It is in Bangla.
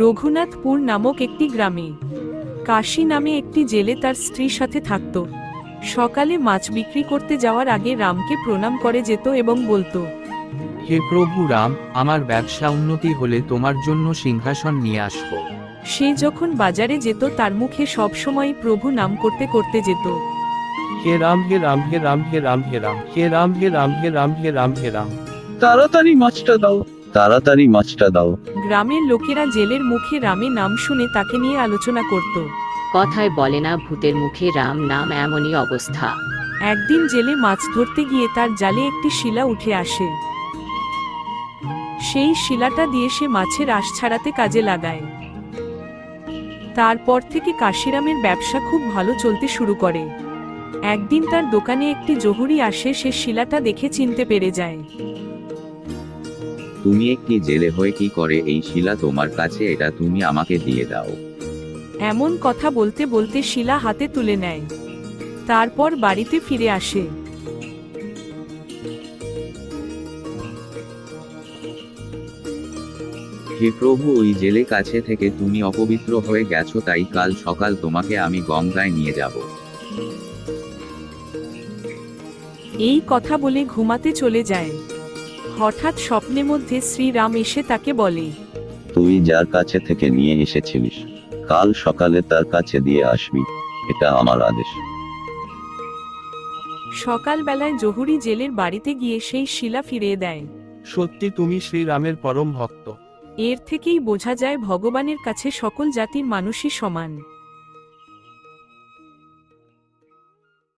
রঘুনাথপুর নামক একটি গ্রামে কাশী নামে একটি জেলে তার স্ত্রীর সাথে থাকত। সকালে মাছ বিক্রি করতে যাওয়ার আগে রামকে প্রণাম করে যেত এবং বলতো, হে প্রভু রাম, আমার ব্যবসা উন্নতি হলে তোমার জন্য সিংহাসন নিয়ে আসব। সে যখন বাজারে যেত তার মুখে সবসময় প্রভু নাম করতে করতে যেত। হে রাম হে রাম হে রাম হে রাম হে রাম হে রাম হে রাম হে রাম হে রাম হে রাম। তাড়াতাড়ি মাছটা দাও, তাড়াতাড়ি মাছটা দাও। গ্রামের লোকেরা জেলের মুখে রামে নাম শুনে তাকে নিয়ে আলোচনা করত। কথায় বলে না, ভূতের মুখে রাম নাম, এমনই অবস্থা। একদিন জেলে মাছ ধরতে গিয়ে তার জালে একটি শিলা উঠে আসে। সেই শিলাটা দিয়ে সে মাছের আঁশ ছাড়াতে কাজে লাগায়। তারপর থেকে কাশিরামের ব্যবসা খুব ভালো চলতে শুরু করে। একদিন তার দোকানে একটি জহুরি আসে, সে শিলাটা দেখে চিনতে পেরে যায়। তুমি একটি জেলে হয়ে কি করে এই শিলা তোমার কাছে, এটা তুমি আমাকে দিয়ে দাও। এমন কথা বলতে বলতে শিলা হাতে তুলে নেয়। তারপর বাড়িতে ফিরে আসে। হে প্রভু, ওই জেলে কাছে থেকে তুমি অপবিত্র হয়ে গেছো, তাই কাল সকাল তোমাকে আমি গঙ্গায় নিয়ে যাব। এই কথা বলে ঘুমাতে চলে যায়। হঠাৎ স্বপ্নের মধ্যে শ্রীরাম এসে তাকে বলে, তুই যার কাছে থেকে নিয়ে এসেছিলিস কাল সকালে তার কাছে দিয়ে আসবি, এটা আমার আদেশ। সকালবেলায় জহুরি জেলের বাড়িতে গিয়ে সেই শিলা ফিরিয়ে দেয়। সত্যি তুমি শ্রীরামের পরম ভক্ত। এর থেকেই বোঝা যায় ভগবানের কাছে সকল জাতির মানুষই সমান।